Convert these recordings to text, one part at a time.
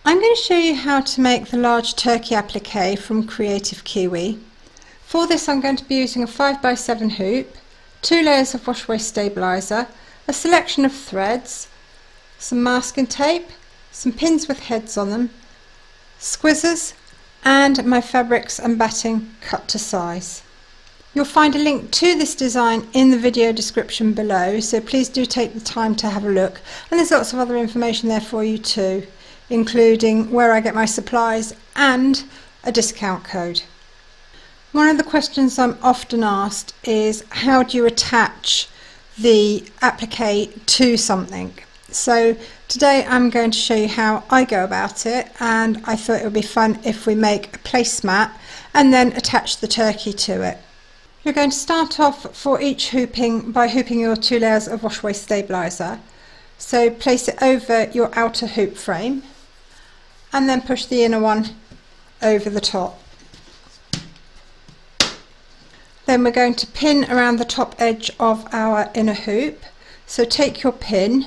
I'm going to show you how to make the large turkey applique from Kreative Kiwi. For this I'm going to be using a 5x7 hoop, 2 layers of wash waste stabiliser, a selection of threads, some masking tape, some pins with heads on them, squizzers, and my fabrics and batting cut to size. You'll find a link to this design in the video description below, so please do take the time to have a look, and there's lots of other information there for you too, including where I get my supplies and a discount code. One of the questions I'm often asked is, how do you attach the applique to something? So today I'm going to show you how I go about it, and I thought it would be fun if we make a placemat and then attach the turkey to it. You're going to start off for each hooping by hooping your 2 layers of wash waste stabiliser. So place it over your outer hoop frame and then push the inner one over the top. Then we're going to pin around the top edge of our inner hoop. So take your pin,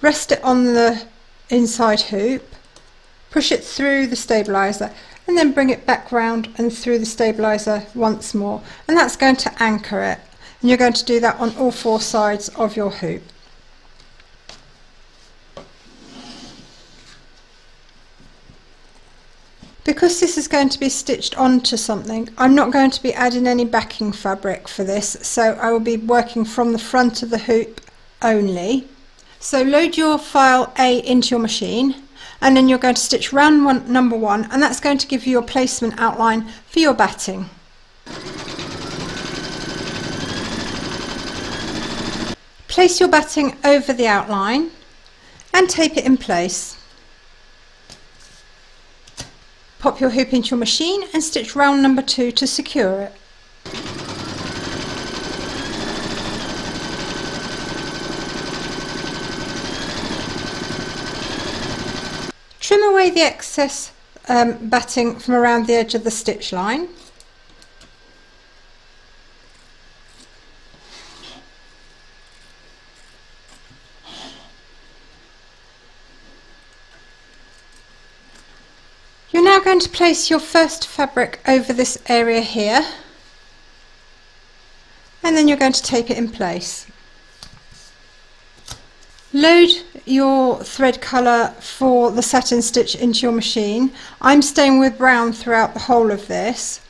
rest it on the inside hoop, push it through the stabiliser, and then bring it back round and through the stabiliser once more, and that's going to anchor it, and you're going to do that on all 4 sides of your hoop. Because this is going to be stitched onto something, I'm not going to be adding any backing fabric for this, so I will be working from the front of the hoop only. So load your file A into your machine, and then you're going to stitch round number 1, and that's going to give you your placement outline for your batting. Place your batting over the outline and tape it in place. Pop your hoop into your machine and stitch round number 2 to secure it. Trim away the excess batting from around the edge of the stitch line. You're now going to place your first fabric over this area here, and then you're going to tape it in place. Load your thread colour for the satin stitch into your machine. I'm staying with brown throughout the whole of this,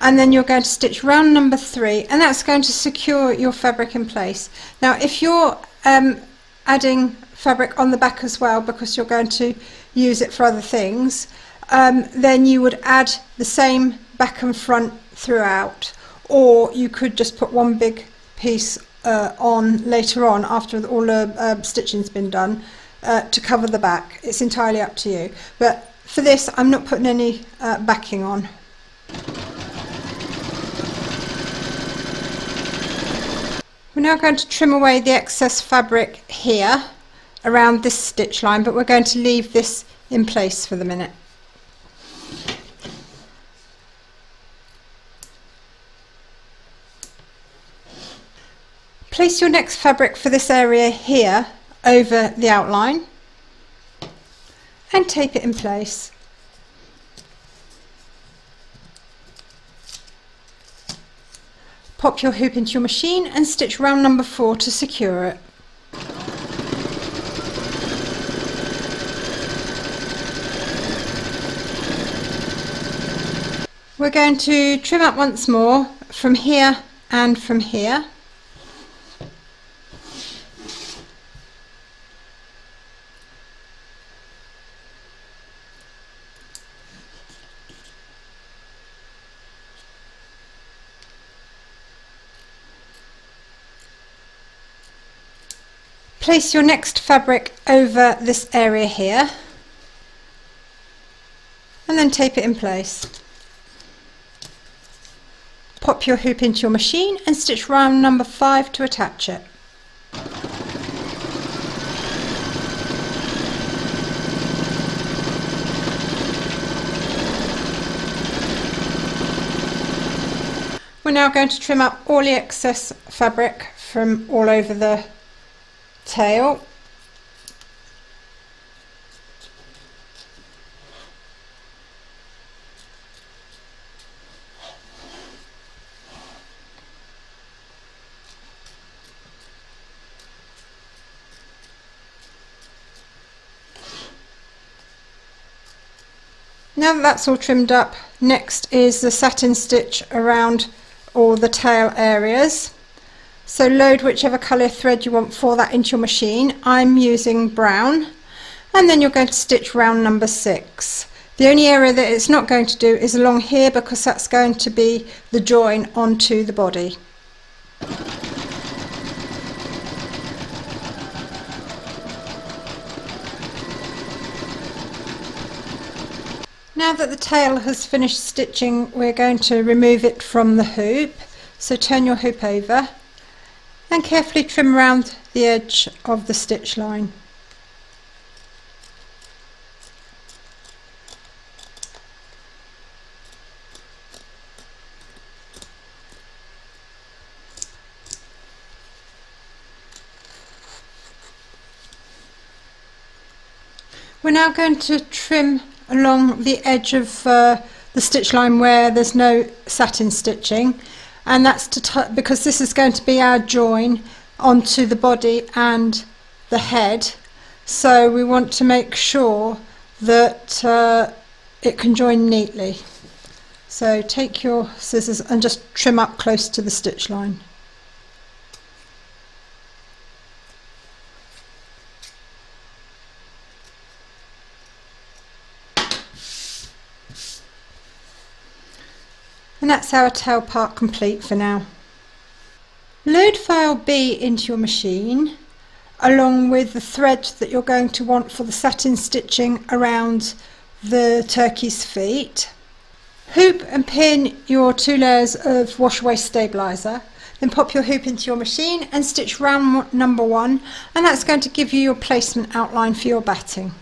and then you're going to stitch round number 3, and that's going to secure your fabric in place. Now if you're adding fabric on the back as well, because you're going to use it for other things, then you would add the same back and front throughout, or you could just put one big piece on later on after all the stitching's been done to cover the back. It's entirely up to you, but for this I'm not putting any backing on. We're now going to trim away the excess fabric here around this stitch line, but we're going to leave this in place for the minute. Place your next fabric for this area here over the outline and tape it in place. Pop your hoop into your machine and stitch round number 4 to secure it. We're going to trim up once more from here and from here. Place your next fabric over this area here and then tape it in place. Pop your hoop into your machine and stitch round number 5 to attach it. We're now going to trim up all the excess fabric from all over the tail. Now that that's all trimmed up, next is the satin stitch around all the tail areas. So load whichever colour thread you want for that into your machine. I'm using brown, and then you're going to stitch round number 6. The only area that it's not going to do is along here, because that's going to be the join onto the body. Now that the tail has finished stitching, we're going to remove it from the hoop. So turn your hoop over and carefully trim around the edge of the stitch line. We're now going to trim along the edge of the stitch line where there's no satin stitching, and that's because this is going to be our join onto the body and the head, so we want to make sure that it can join neatly. So take your scissors and just trim up close to the stitch line. And that's our tail part complete for now. Load file B into your machine along with the thread that you're going to want for the satin stitching around the turkey's feet. Hoop and pin your 2 layers of wash away stabiliser, then pop your hoop into your machine and stitch round number 1, and that's going to give you your placement outline for your batting.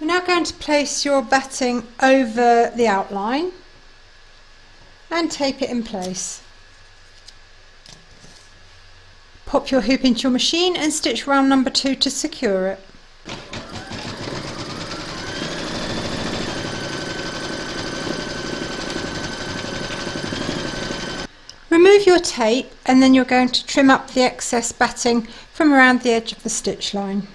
We're now going to place your batting over the outline and tape it in place. Pop your hoop into your machine and stitch round number 2 to secure it. Remove your tape, and then you're going to trim up the excess batting from around the edge of the stitch line.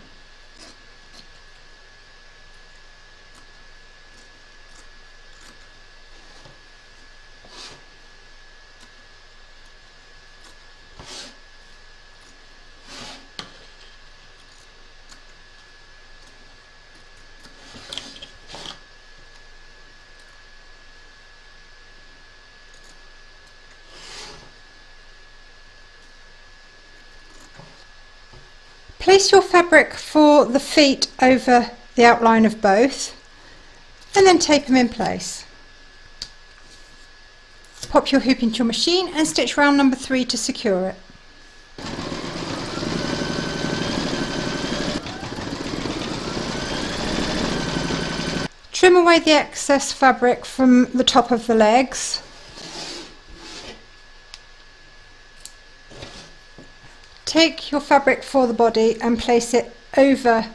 Place your fabric for the feet over the outline of both, and then tape them in place. Pop your hoop into your machine and stitch round number 3 to secure it. Trim away the excess fabric from the top of the legs. Take your fabric for the body and place it over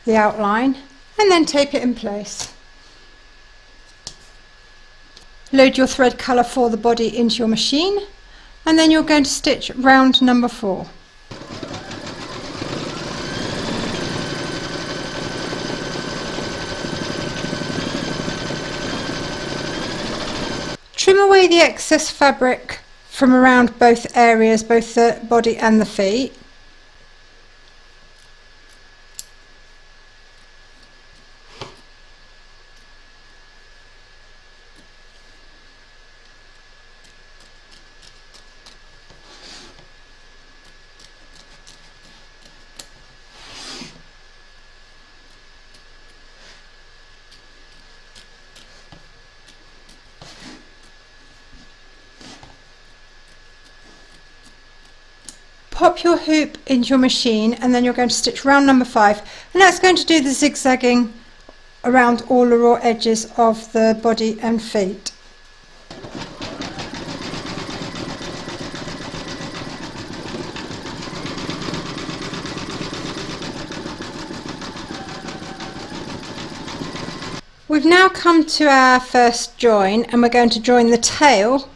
the outline, and then tape it in place. Load your thread colour for the body into your machine, and then you're going to stitch round number 4. Trim away the excess fabric from around both areas, both the body and the feet. Pop your hoop into your machine, and then you're going to stitch round number 5, and that's going to do the zigzagging around all the raw edges of the body and feet. We've now come to our first join, and we're going to join the tail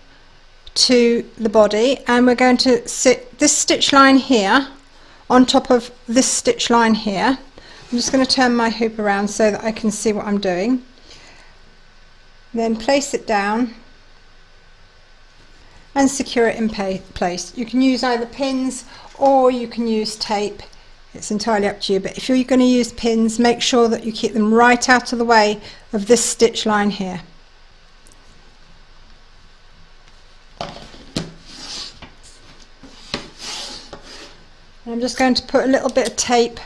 to the body, and we're going to sit this stitch line here on top of this stitch line here. I'm just going to turn my hoop around so that I can see what I'm doing. Then place it down and secure it in place. You can use either pins or you can use tape. It's entirely up to you, but if you're going to use pins, make sure that you keep them right out of the way of this stitch line here. I'm just going to put a little bit of tape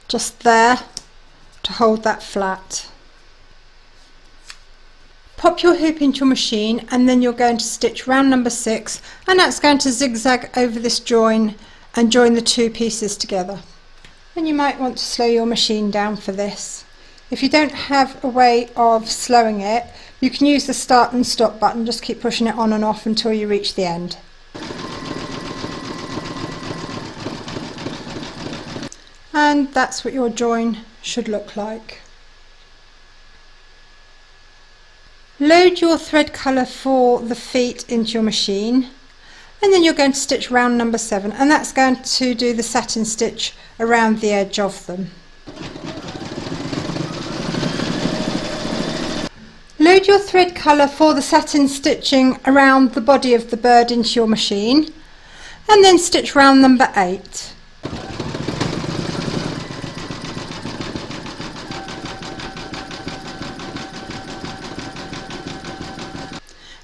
just there to hold that flat. Pop your hoop into your machine, and then you're going to stitch round number 6, and that's going to zigzag over this join and join the two pieces together. And you might want to slow your machine down for this. If you don't have a way of slowing it, you can use the start and stop button. Just keep pushing it on and off until you reach the end. And that's what your join should look like. Load your thread colour for the feet into your machine, and then you're going to stitch round number 7, and that's going to do the satin stitch around the edge of them. Load your thread colour for the satin stitching around the body of the bird into your machine, and then stitch round number 8.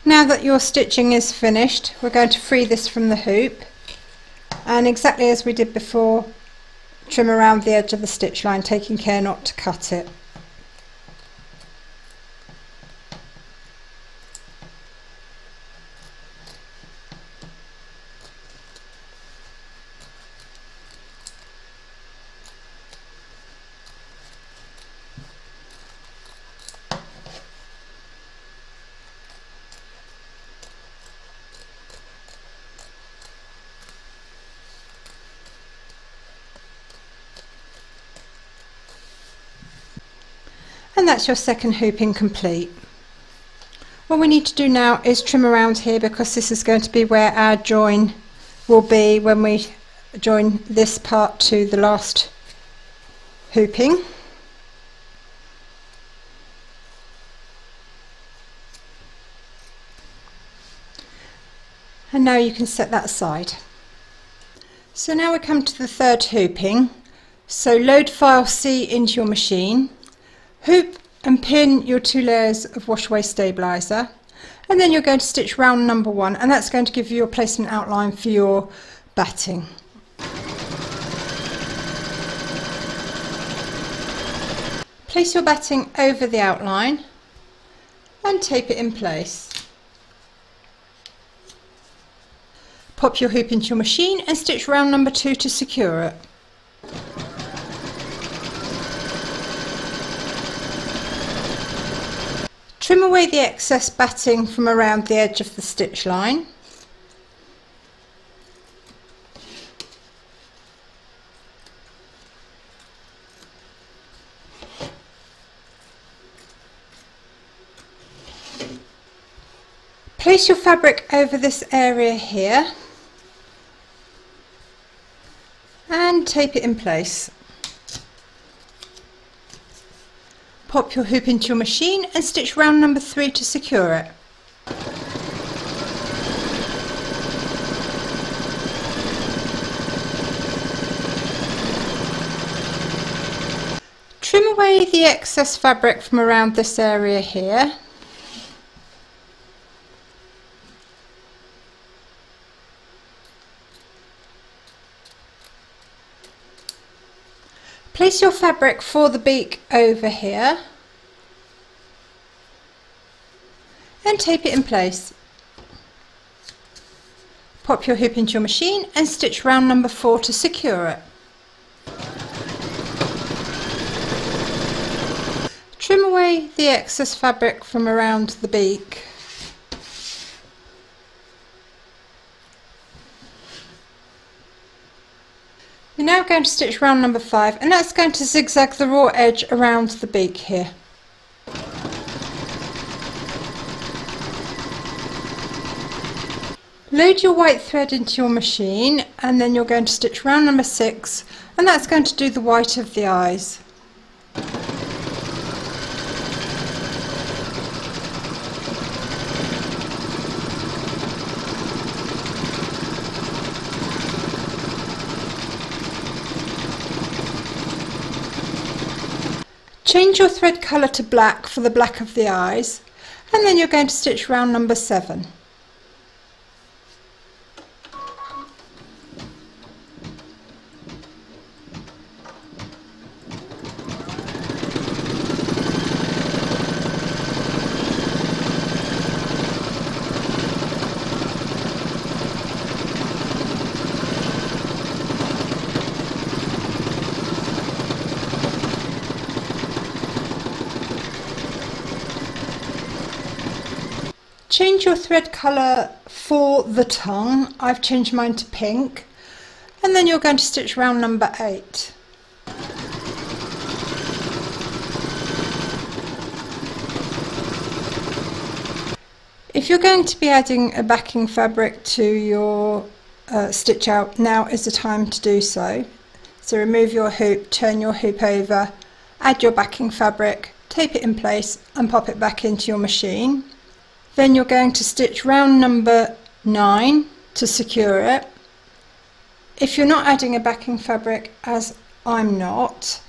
Now that your stitching is finished, we're going to free this from the hoop, and exactly as we did before, trim around the edge of the stitch line, taking care not to cut it. And that's your second hooping complete. What we need to do now is trim around here, because this is going to be where our join will be when we join this part to the last hooping. And now you can set that aside. So now we come to the third hooping. So load file C into your machine. Hoop and pin your 2 layers of wash away stabiliser, and then you're going to stitch round number 1, and that's going to give you your placement outline for your batting. Place your batting over the outline and tape it in place. Pop your hoop into your machine and stitch round number 2 to secure it. Trim away the excess batting from around the edge of the stitch line. Place your fabric over this area here and tape it in place. Pop your hoop into your machine and stitch round number 3 to secure it. Trim away the excess fabric from around this area here. Place your fabric for the beak over here and tape it in place. Pop your hoop into your machine and stitch round number 4 to secure it. Trim away the excess fabric from around the beak. You're now going to stitch round number 5, and that's going to zigzag the raw edge around the beak here. Load your white thread into your machine and then you're going to stitch round number 6, and that's going to do the white of the eyes. Change your thread colour to black for the black of the eyes, and then you're going to stitch round number 7. Change your thread colour for the tongue. I've changed mine to pink, and then you're going to stitch round number 8. If you're going to be adding a backing fabric to your stitch out, now is the time to do so. So remove your hoop, turn your hoop over, add your backing fabric, tape it in place and pop it back into your machine. Then you're going to stitch round number 9 to secure it. If you're not adding a backing fabric, as I'm not,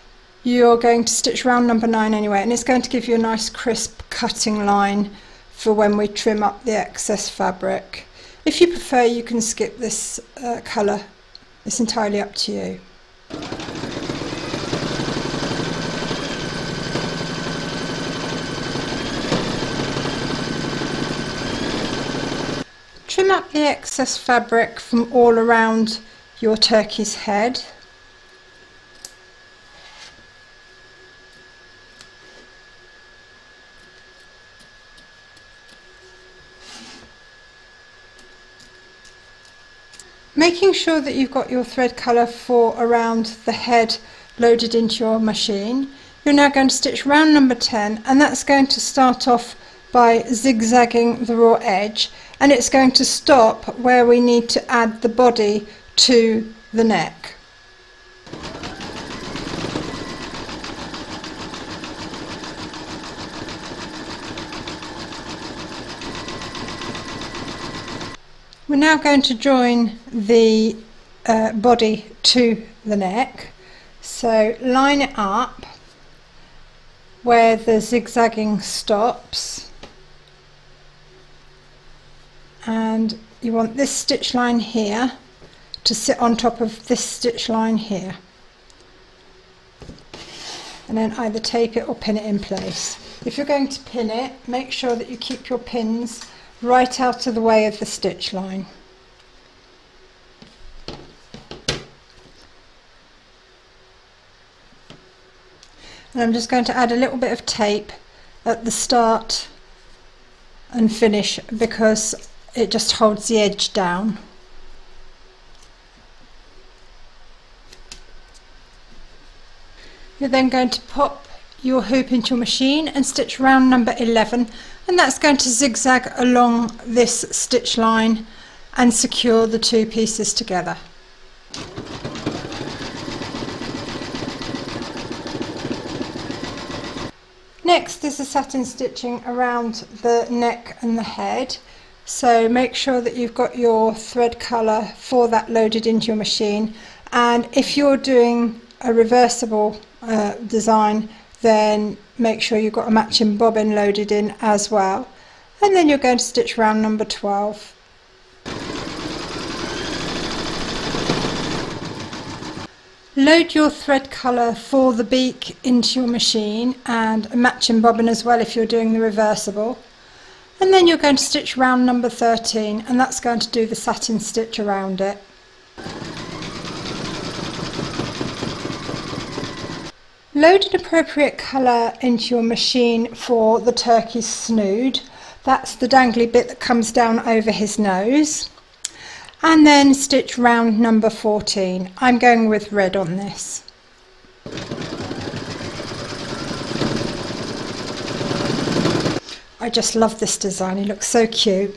you're going to stitch round number 9 anyway, and it's going to give you a nice crisp cutting line for when we trim up the excess fabric. If you prefer, you can skip this colour. It's entirely up to you. Trim up the excess fabric from all around your turkey's head. Making sure that you've got your thread colour for around the head loaded into your machine, you're now going to stitch round number 10, and that's going to start off by zigzagging the raw edge, and it's going to stop where we need to add the body to the neck. We're now going to join the body to the neck, so line it up where the zigzagging stops, and you want this stitch line here to sit on top of this stitch line here, and then either tape it or pin it in place. If you're going to pin it, make sure that you keep your pins right out of the way of the stitch line. And I'm just going to add a little bit of tape at the start and finish because it just holds the edge down. You're then going to pop your hoop into your machine and stitch round number 11, and that's going to zigzag along this stitch line and secure the two pieces together. Next is the satin stitching around the neck and the head, so make sure that you've got your thread colour for that loaded into your machine, and if you're doing a reversible design, then make sure you've got a matching bobbin loaded in as well, and then you're going to stitch round number 12. Load your thread colour for the beak into your machine and a matching bobbin as well if you're doing the reversible, and then you're going to stitch round number 13, and that's going to do the satin stitch around it. Load an appropriate colour into your machine for the turkey's snood. That's the dangly bit that comes down over his nose. And then stitch round number 14. I'm going with red on this. I just love this design, it looks so cute.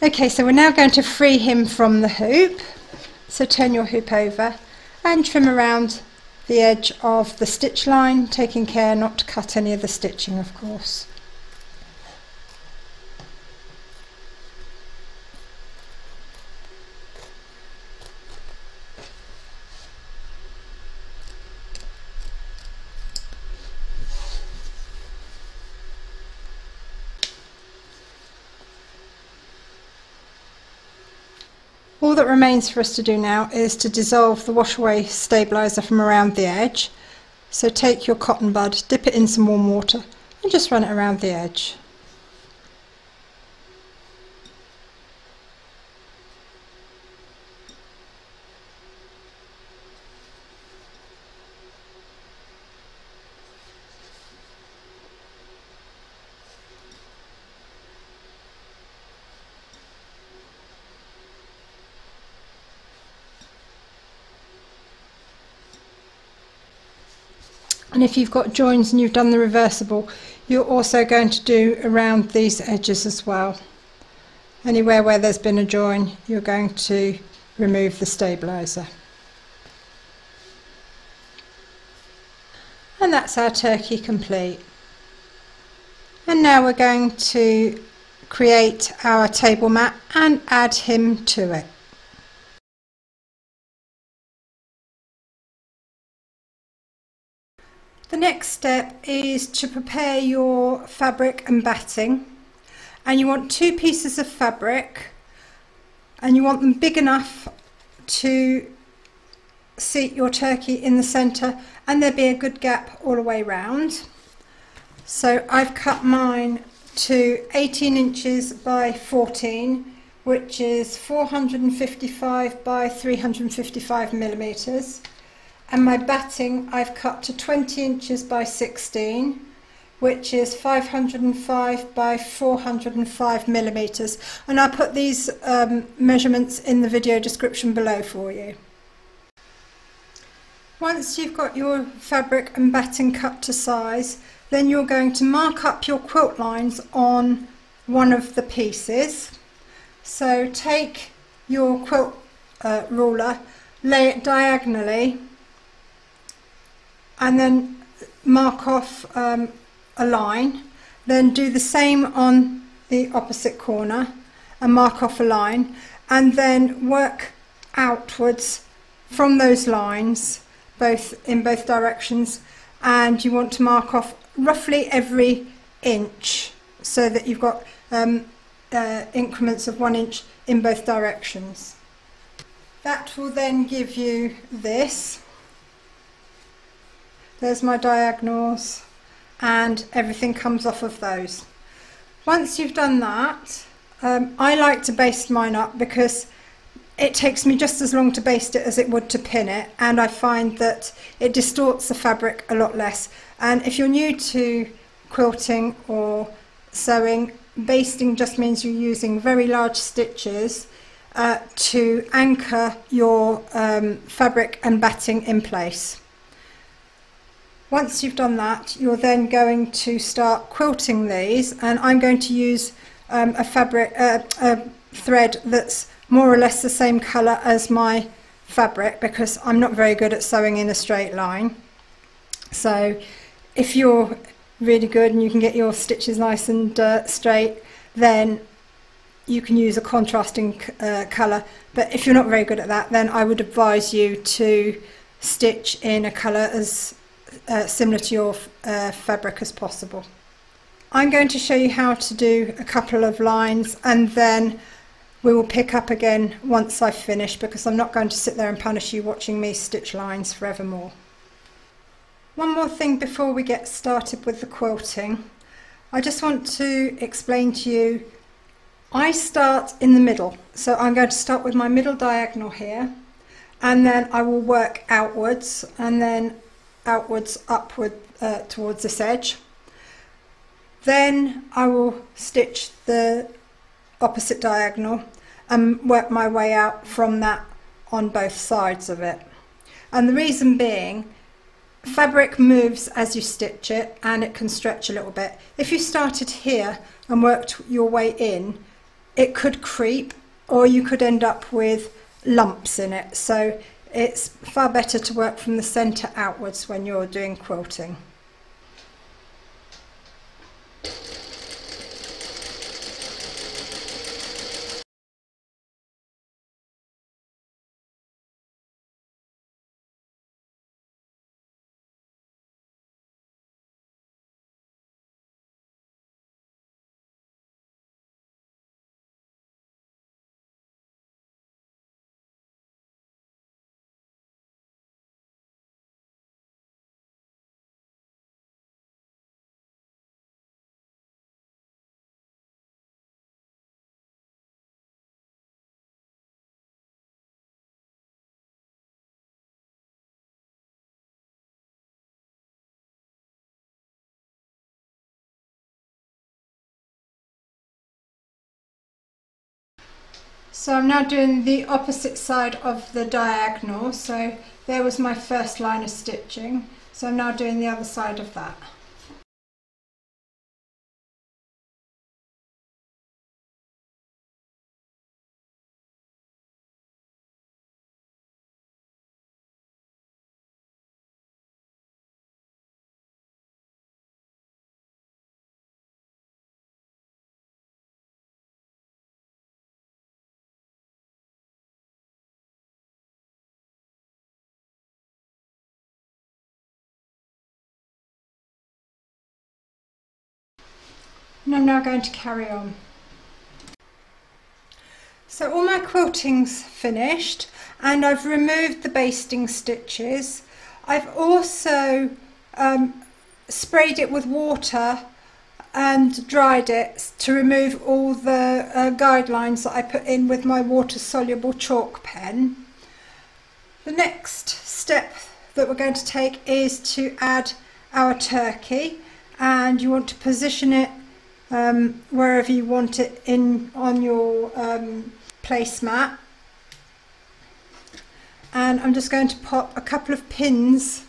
Okay, so we're now going to free him from the hoop. So turn your hoop over and trim around the edge of the stitch line, taking care not to cut any of the stitching, of course. All that remains for us to do now is to dissolve the wash away stabiliser from around the edge. So take your cotton bud, dip it in some warm water and just run it around the edge. And if you've got joins and you've done the reversible, you're also going to do around these edges as well. Anywhere where there's been a join, you're going to remove the stabiliser. And that's our turkey complete. And now we're going to create our table mat and add him to it. The next step is to prepare your fabric and batting, and you want 2 pieces of fabric and you want them big enough to seat your turkey in the centre and there be a good gap all the way round. So I've cut mine to 18 inches by 14, which is 455 by 355 millimetres. And my batting I've cut to 20 inches by 16, which is 505 by 405 millimetres. And I'll put these measurements in the video description below for you. Once you've got your fabric and batting cut to size, then you're going to mark up your quilt lines on one of the pieces. So take your quilt ruler, lay it diagonally, and then mark off a line. Then do the same on the opposite corner and mark off a line, and then work outwards from those lines in both directions, and you want to mark off roughly every inch so that you've got increments of 1 inch in both directions. That will then give you this. There's my diagonals and everything comes off of those. Once you've done that, I like to baste mine up because it takes me just as long to baste it as it would to pin it, and I find that it distorts the fabric a lot less. And if you're new to quilting or sewing, basting just means you're using very large stitches to anchor your fabric and batting in place. Once you've done that, you're then going to start quilting these, and I'm going to use a thread that's more or less the same colour as my fabric because I'm not very good at sewing in a straight line. So if you're really good and you can get your stitches nice and straight, then you can use a contrasting colour, but if you're not very good at that, then I would advise you to stitch in a colour as similar to your fabric as possible. I'm going to show you how to do a couple of lines, and then we will pick up again once I've finished, because I'm not going to sit there and punish you watching me stitch lines forevermore. One more thing before we get started with the quilting. I just want to explain to you, I start in the middle, so I'm going to start with my middle diagonal here, and then I will work outwards and then outwards upward towards this edge. Then I will stitch the opposite diagonal and work my way out from that on both sides of it. And the reason being, fabric moves as you stitch it and it can stretch a little bit. If you started here and worked your way in, it could creep, or you could end up with lumps in it. So it's far better to work from the centre outwards when you're doing quilting. So I'm now doing the opposite side of the diagonal. So there was my first line of stitching. So I'm now doing the other side of that. And I'm now going to carry on. So all my quilting's finished, and I've removed the basting stitches. I've also sprayed it with water and dried it to remove all the guidelines that I put in with my water-soluble chalk pen. The next step that we're going to take is to add our turkey, and you want to position it wherever you want it on your placemat. And I'm just going to pop a couple of pins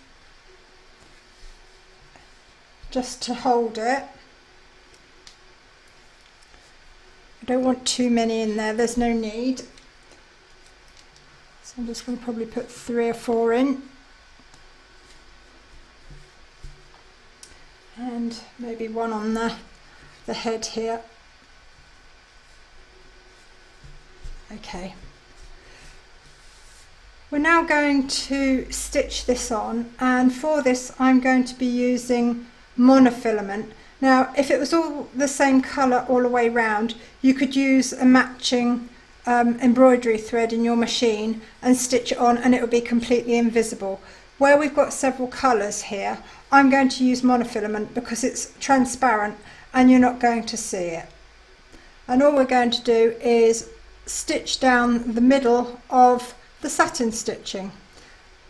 just to hold it. I don't want too many in there, there's no need. So I'm just going to probably put 3 or 4 in. And maybe one on the head here. Okay. We're now going to stitch this on, and for this I'm going to be using monofilament. Now if it was all the same colour all the way round, you could use a matching embroidery thread in your machine and stitch it on and it would be completely invisible. Where we've got several colours here, I'm going to use monofilament because it's transparent and you're not going to see it. And all we're going to do is stitch down the middle of the satin stitching.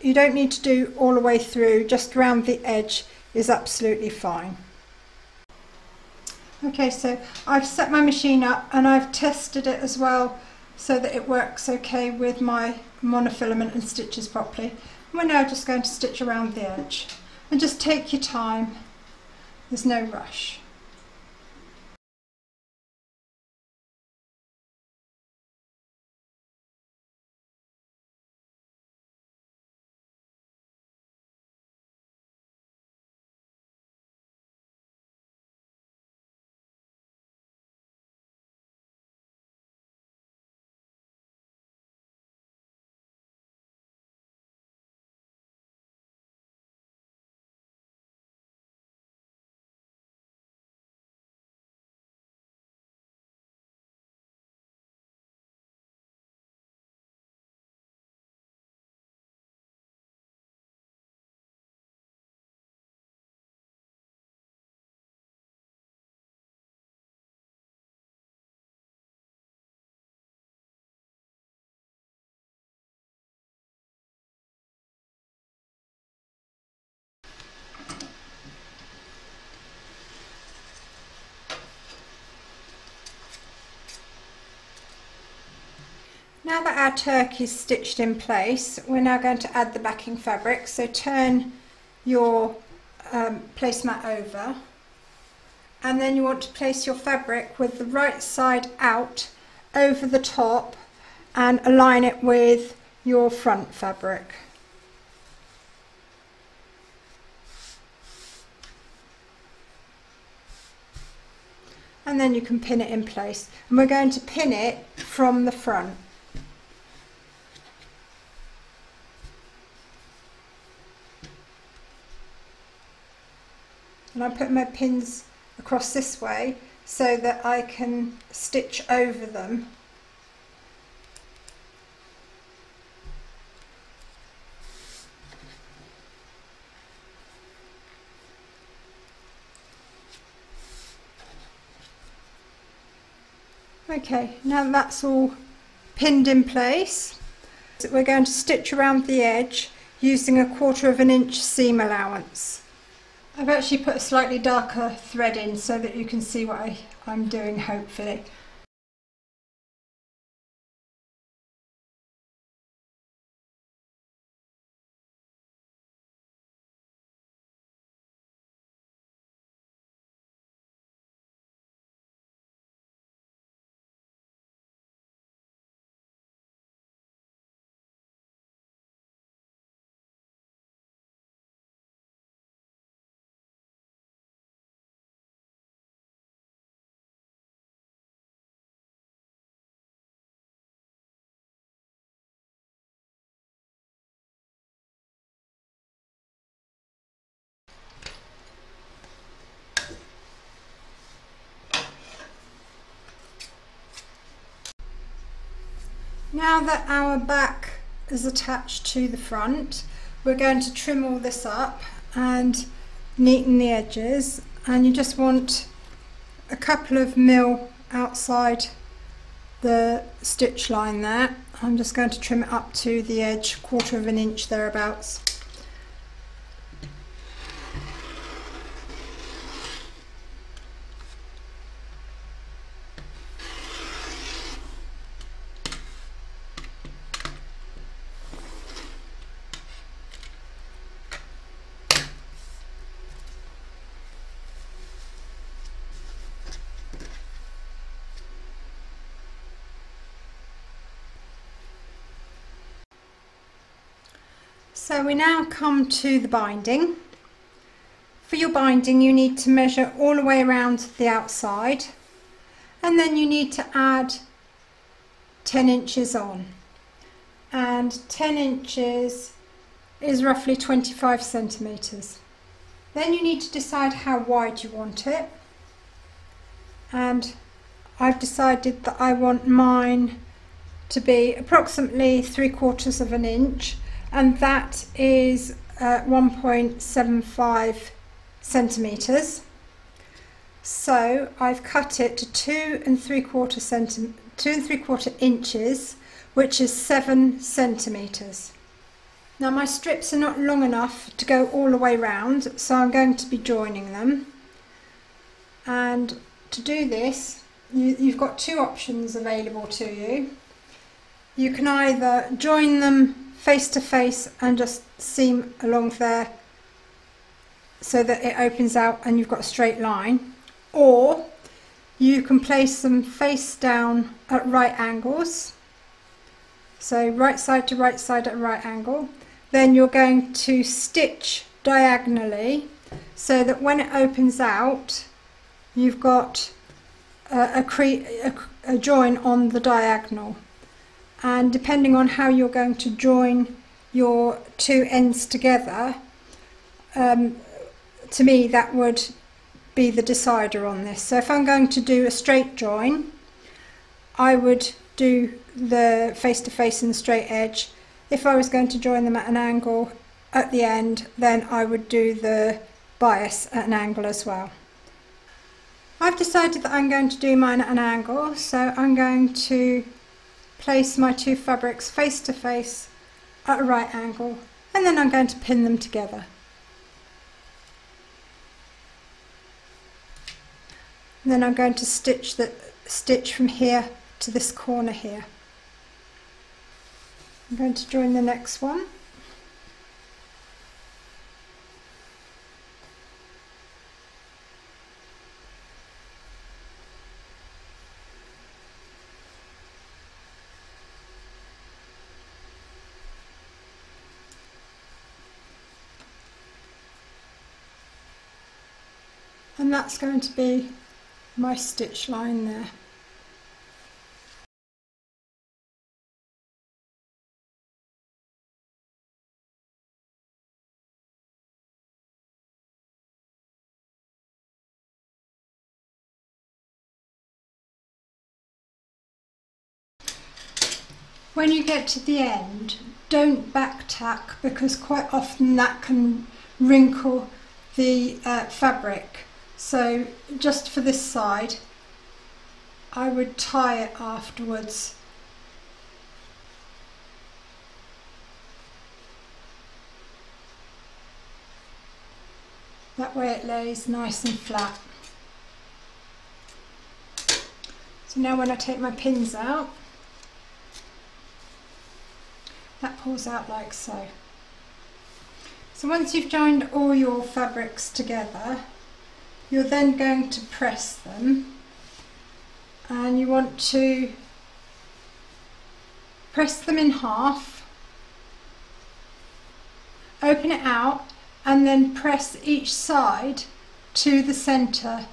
You don't need to do all the way through, just round the edge is absolutely fine. Okay, so I've set my machine up and I've tested it as well so that it works okay with my monofilament and stitches properly. We're now just going to stitch around the edge, and just take your time, there's no rush. Now that our turkey is stitched in place, we're now going to add the backing fabric. So turn your placemat over, and then you want to place your fabric with the right side out over the top and align it with your front fabric. And then you can pin it in place, and we're going to pin it from the front. And I put my pins across this way so that I can stitch over them. Okay, now that's all pinned in place, so we're going to stitch around the edge using a 1/4 inch seam allowance. I've actually put a slightly darker thread in so that you can see what I'm doing, hopefully. Now that our back is attached to the front, we're going to trim all this up and neaten the edges, and you just want a couple of mil outside the stitch line there. I'm just going to trim it up to the edge, 1/4 inch thereabouts. So we now come to the binding. For your binding you need to measure all the way around the outside, and then you need to add 10 inches on, and 10 inches is roughly 25 centimeters. Then you need to decide how wide you want it, and I've decided that I want mine to be approximately 3/4 inch, and that is 1.75 centimeters. So I've cut it to 2 3/4 inches, which is 7 centimeters. Now my strips are not long enough to go all the way round, so I'm going to be joining them. And to do this, you've got two options available to you. You can either join them face to face and just seam along there so that it opens out and you've got a straight line, or you can place them face down at right angles, so right side to right side at a right angle. Then you're going to stitch diagonally so that when it opens out you've got a join on the diagonal. And depending on how you're going to join your two ends together, to me that would be the decider on this. So if I'm going to do a straight join, I would do the face to face and the straight edge. If I was going to join them at an angle at the end, then I would do the bias at an angle as well. I've decided that I'm going to do mine at an angle, so I'm going to place my two fabrics face to face at a right angle, and then I'm going to pin them together. And then I'm going to stitch from here to this corner here. I'm going to join the next one. and that's going to be my stitch line there. When you get to the end, don't back tack, because quite often that can wrinkle the fabric. So just for this side, I would tie it afterwards. That way it lays nice and flat. So now when I take my pins out, that pulls out like so. So once you've joined all your fabrics together, you're then going to press them, and you want to press them in half, open it out, and then press each side to the centre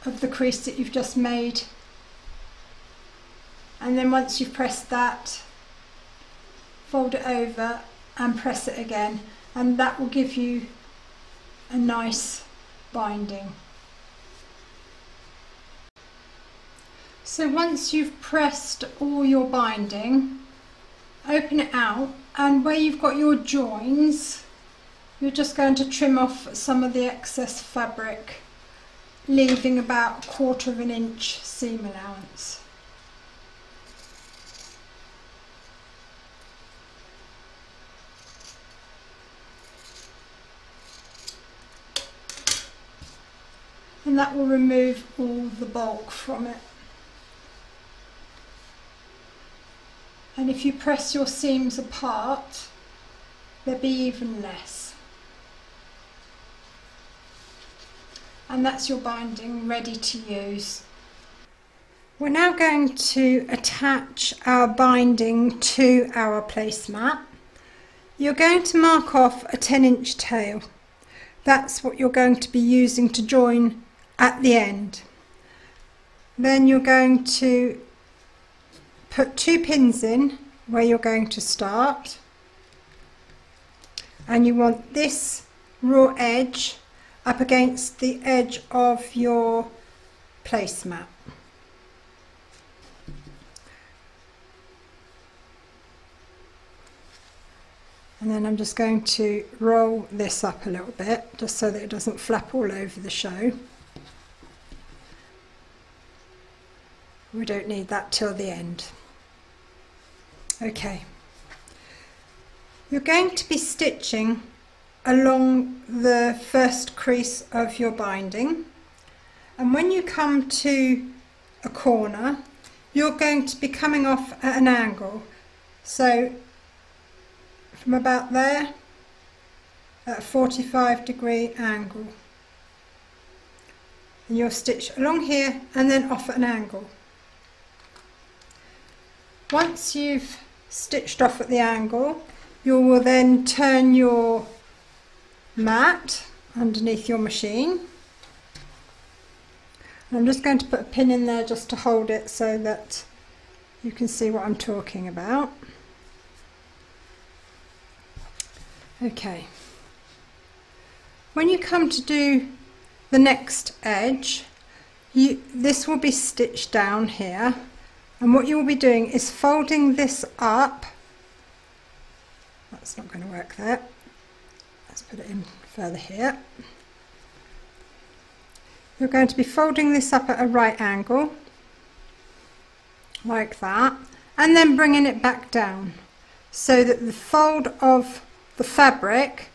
of the crease that you've just made. And then once you've pressed that, fold it over and press it again, and that will give you a nice binding. So once you've pressed all your binding, open it out, and where you've got your joins, you're just going to trim off some of the excess fabric, leaving about 1/4 inch seam allowance. And that will remove all the bulk from it. And if you press your seams apart, there'll be even less. And that's your binding ready to use. We're now going to attach our binding to our placemat. You're going to mark off a 10-inch tail. That's what you're going to be using to join at the end. Then you're going to put 2 pins in where you're going to start, and you want this raw edge up against the edge of your placemat. And then I'm just going to roll this up a little bit, just so that it doesn't flap all over the show. We don't need that till the end. Okay. You're going to be stitching along the first crease of your binding, and when you come to a corner, you're going to be coming off at an angle. So from about there, at a 45-degree angle, and you'll stitch along here and then off at an angle. Once you've stitched off at the angle, you will then turn your mat underneath your machine. And I'm just going to put a pin in there just to hold it so that you can see what I'm talking about. Okay. When you come to do the next edge, this will be stitched down here, and what you will be doing is folding this up. That's not going to work there. Let's put it in further here. You're going to be folding this up at a right angle, like that, and then bringing it back down so that the fold of the fabric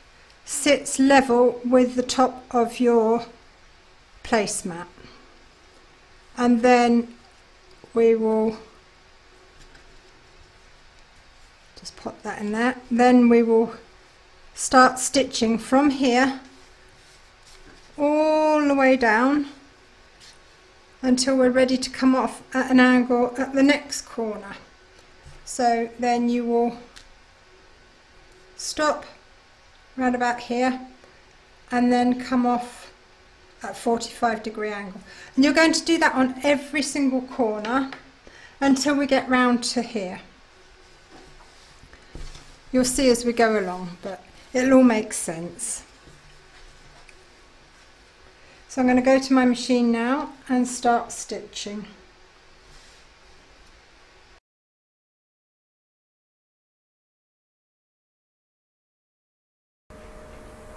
sits level with the top of your placemat. And then we will just pop that in there. Then we will start stitching from here all the way down until we're ready to come off at an angle at the next corner. So then you will stop round about here and then come off at 45-degree angle. And you're going to do that on every single corner until we get round to here. You'll see as we go along, but it'll all make sense. So I'm going to go to my machine now and start stitching.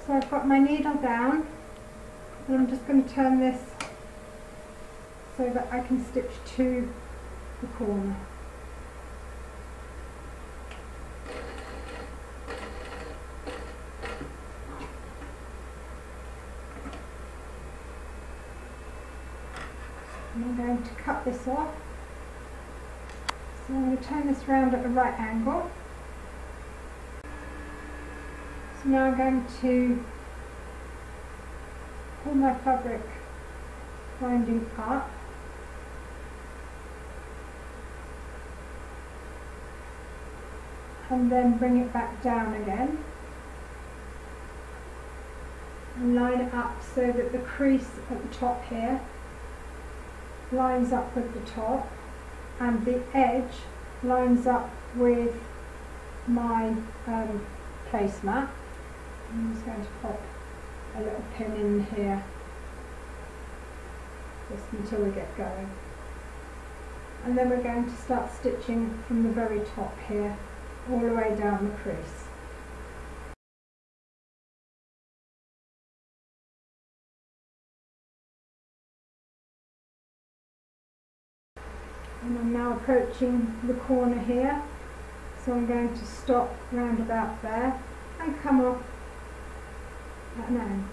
So I've got my needle down, and I'm just going to turn this so that I can stitch to the corner. And I'm going to cut this off. So I'm going to turn this round at the right angle. So now I'm going to pull my fabric winding up, and then bring it back down again and line it up so that the crease at the top here lines up with the top and the edge lines up with my placemat. I'm just going to pop a little pin in here just until we get going, and then we're going to start stitching from the very top here all the way down the crease. And I'm now approaching the corner here, so I'm going to stop round about there and come off at an angle.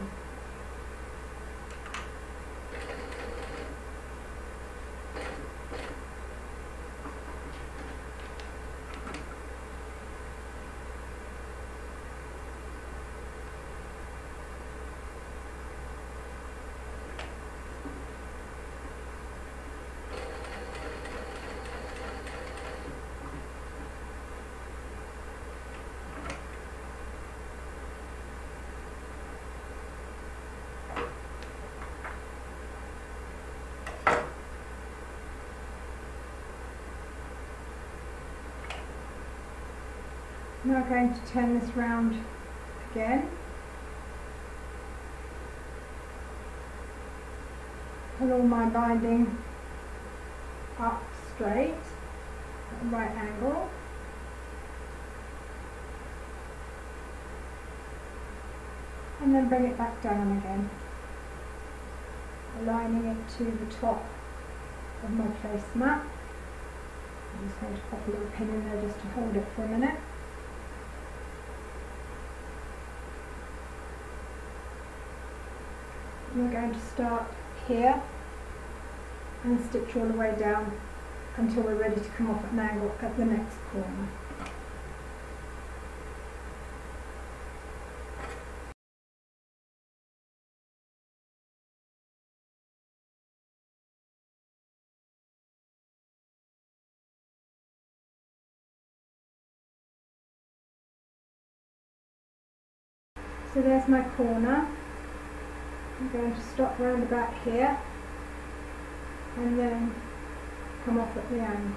Now I'm going to turn this round again, pull all my binding up straight at the right angle, and then bring it back down again, aligning it to the top of my placemat. I'm just going to pop a little pin in there just to hold it for a minute. We're going to start here and stitch all the way down until we're ready to come off at an angle at the next corner. So there's my corner. I'm going to stop round about here and then come off at the angle.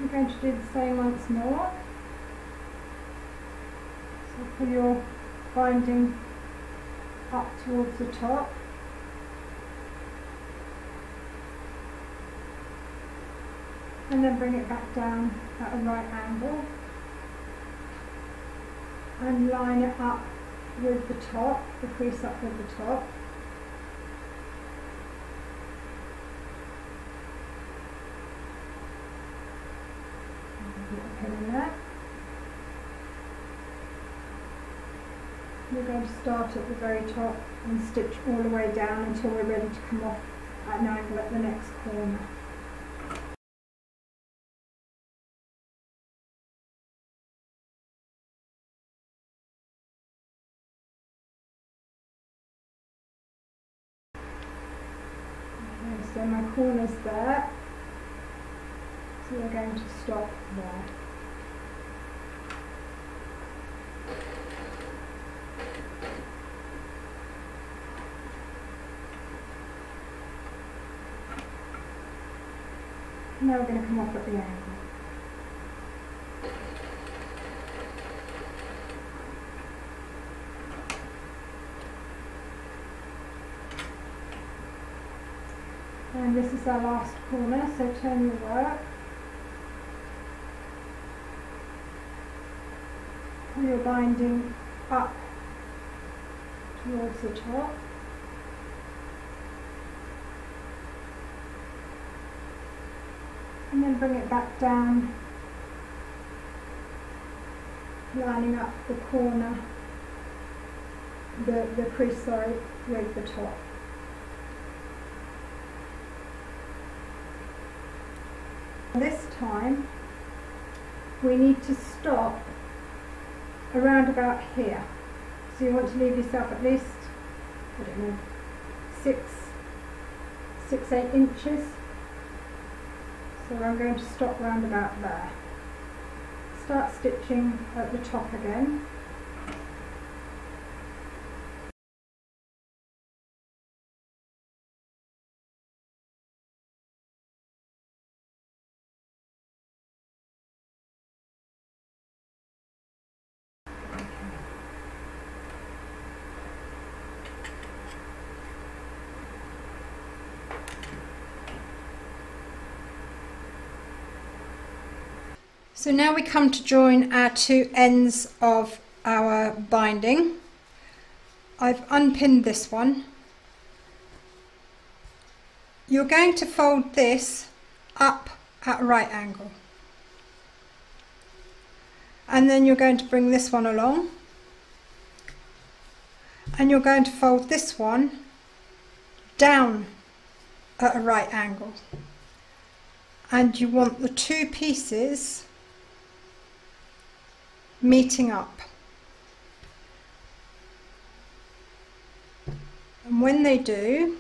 I'm going to do the same once more. So pull your binding up towards the top. And then bring it back down at a right angle. And line it up with the top, the crease up with the top. going to start at the very top and stitch all the way down until we're ready to come off at an angle at the next corner. Okay, so my corner's there, so we're going to stop there. Now we're going to come off at the angle. And this is our last corner, so turn your work. Pull your binding up towards the top. And then bring it back down, lining up the corner, the crease, sorry, with the top. This time we need to stop around about here. So you want to leave yourself at least, I don't know, 6-8 inches. So I'm going to stop round about there. Start stitching at the top again. So now we come to join our two ends of our binding. I've unpinned this one. You're going to fold this up at a right angle. And then you're going to bring this one along. And you're going to fold this one down at a right angle. And you want the two pieces meeting up, and when they do,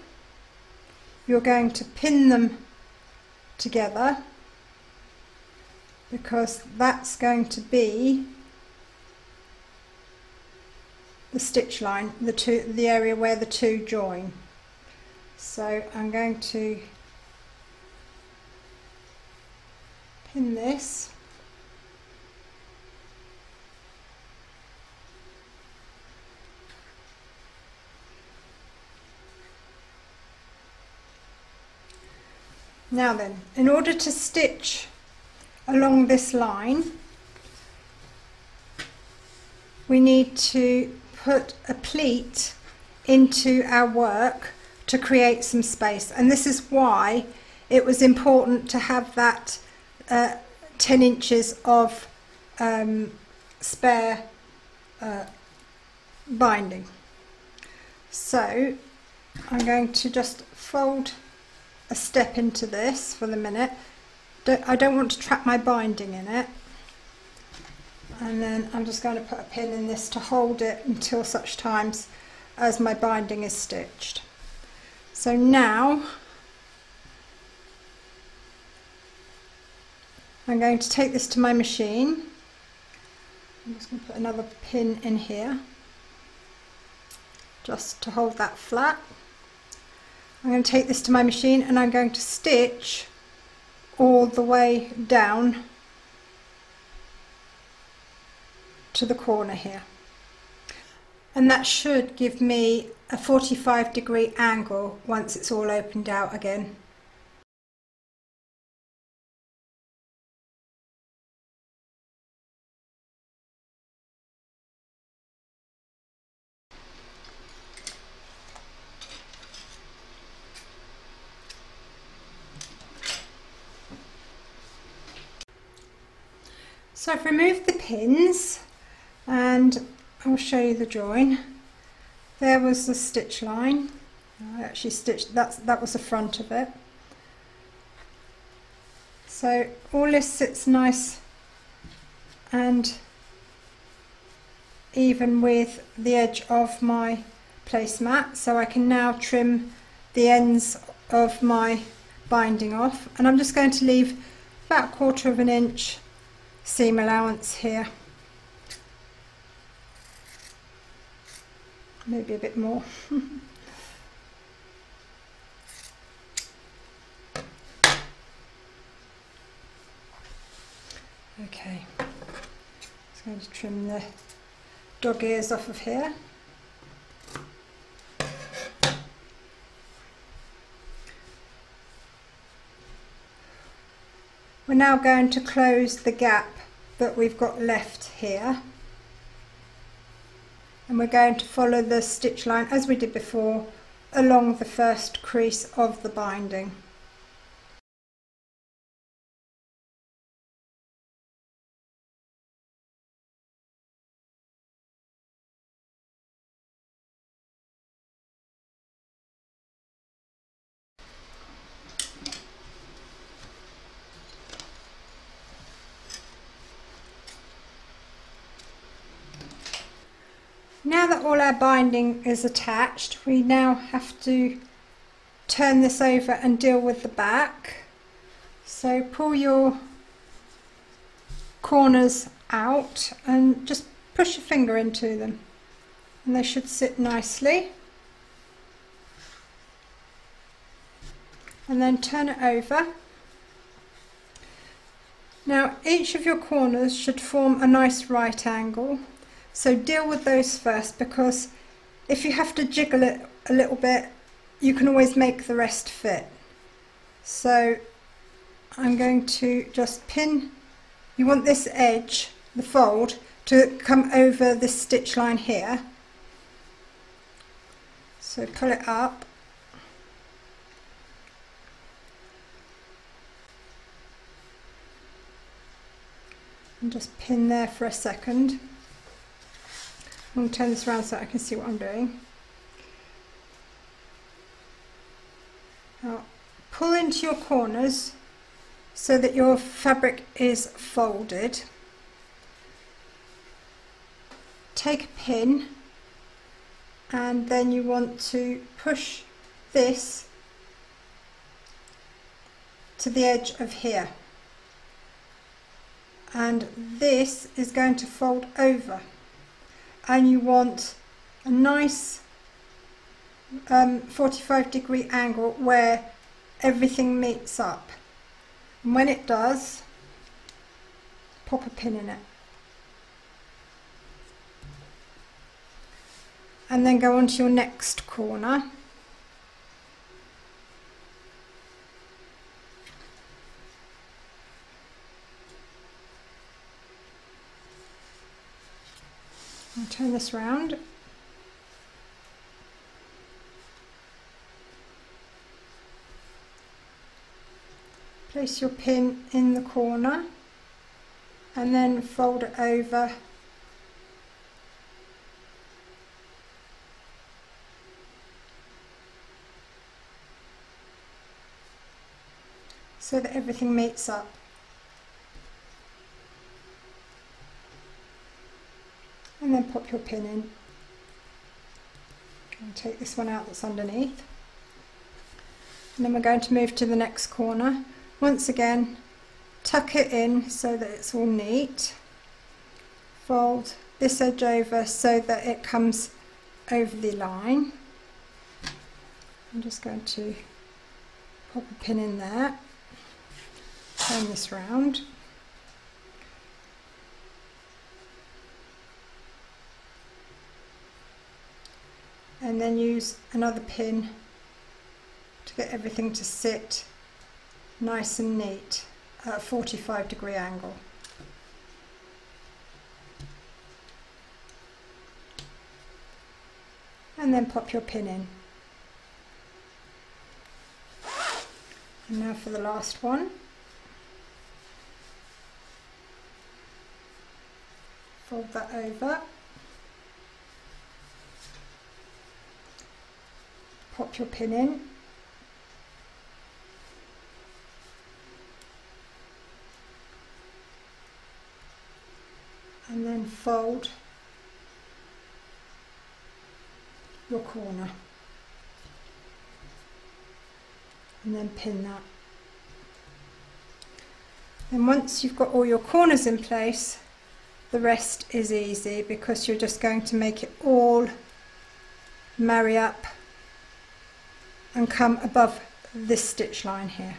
you're going to pin them together, because that's going to be the stitch line, the area where the two join. So I'm going to pin this. Now then, in order to stitch along this line, we need to put a pleat into our work to create some space, and this is why it was important to have that 10 inches of spare binding. So I'm going to just fold a step into this for the minute. I don't want to trap my binding in it, and then I'm just going to put a pin in this to hold it until such times as my binding is stitched. So now I'm going to take this to my machine. I'm just going to put another pin in here just to hold that flat. I'm going to take this to my machine and I'm going to stitch all the way down to the corner here, and that should give me a 45-degree angle once it's all opened out again. So I've removed the pins and I'll show you the join. there was the stitch line. I actually stitched, that was the front of it. So all this sits nice and even with the edge of my placemat, so I can now trim the ends of my binding off, and I'm just going to leave about 1/4 of an inch seam allowance here, maybe a bit more. Okay, just going to trim the dog ears off of here. We're now going to close the gap that we've got left here, and we're going to follow the stitch line as we did before along the first crease of the binding. Now that all our binding is attached, we now have to turn this over and deal with the back. So pull your corners out and just push your finger into them, and they should sit nicely. And then turn it over. Now each of your corners should form a nice right angle. So deal with those first, because if you have to jiggle it a little bit, you can always make the rest fit. So I'm going to just pin, you want this edge, the fold, to come over this stitch line here. So pull it up. And just pin there for a second. I'm going to turn this around so I can see what I'm doing. Now, pull into your corners so that your fabric is folded. Take a pin, and then you want to push this to the edge of here. And this is going to fold over. And you want a nice 45-degree angle where everything meets up. And when it does, pop a pin in it. And then go on to your next corner. I'll turn this round. Place your pin in the corner and then fold it over so that everything meets up. And then pop your pin in. And take this one out that's underneath. And then we're going to move to the next corner. Once again, tuck it in so that it's all neat. Fold this edge over so that it comes over the line. I'm just going to pop a pin in there. Turn this round. And then use another pin to get everything to sit nice and neat at a 45-degree angle. And then pop your pin in. And now for the last one. Fold that over. pop your pin in, and then fold your corner and then pin that. And once you've got all your corners in place, the rest is easy because you're just going to make it all marry up and come above this stitch line here.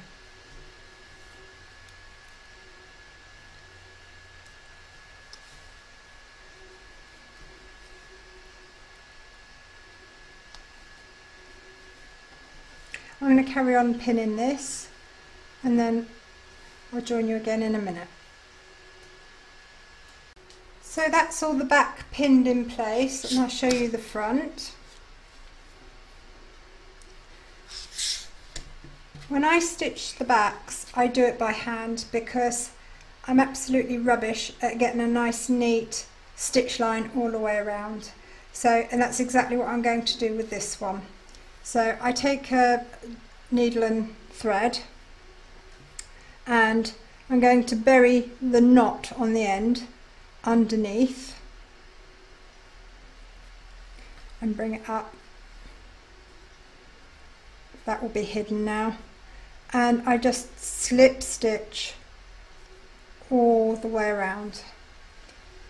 I'm going to carry on pinning this and then I'll join you again in a minute. So that's all the back pinned in place, and I'll show you the front. When I stitch the backs, I do it by hand because I'm absolutely rubbish at getting a nice neat stitch line all the way around. And that's exactly what I'm going to do with this one. So I take a needle and thread and I'm going to bury the knot on the end underneath and bring it up. That will be hidden now. And I just slip stitch all the way around.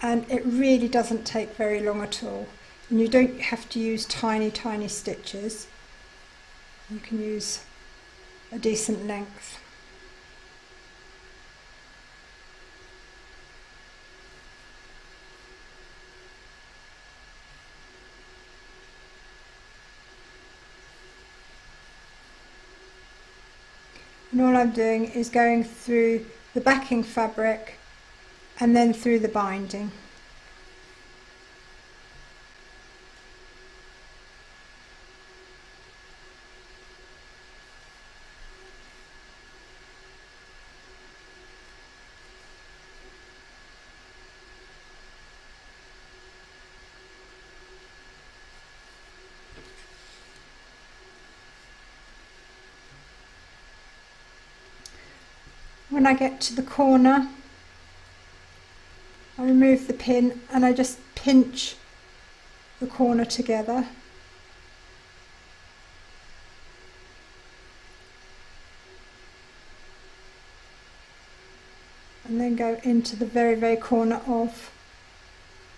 And it really doesn't take very long at all. And you don't have to use tiny, tiny stitches. You can use a decent length. And all I'm doing is going through the backing fabric and then through the binding. When I get to the corner, I remove the pin and I just pinch the corner together. And then go into the very, very corner of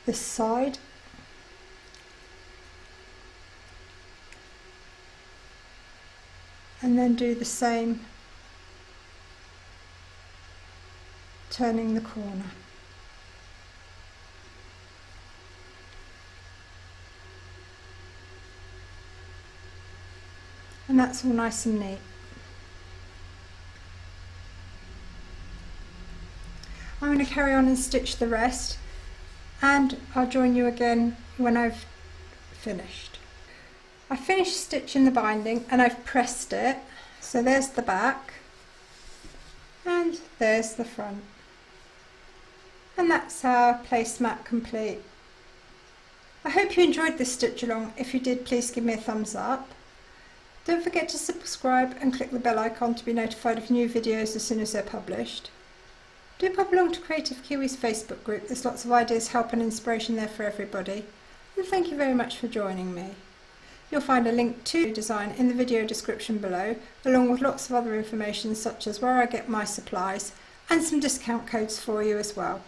this side. And then do the same, turning the corner. And that's all nice and neat. I'm going to carry on and stitch the rest, and I'll join you again when I've finished. I finished stitching the binding and I've pressed it, so there's the back and there's the front. And that's our placemat complete. I hope you enjoyed this stitch along. If you did, please give me a thumbs up. Don't forget to subscribe and click the bell icon to be notified of new videos as soon as they're published. Do pop along to Kreative Kiwi's Facebook group. There's lots of ideas, help and inspiration there for everybody. And thank you very much for joining me. You'll find a link to the design in the video description below, along with lots of other information such as where I get my supplies and some discount codes for you as well.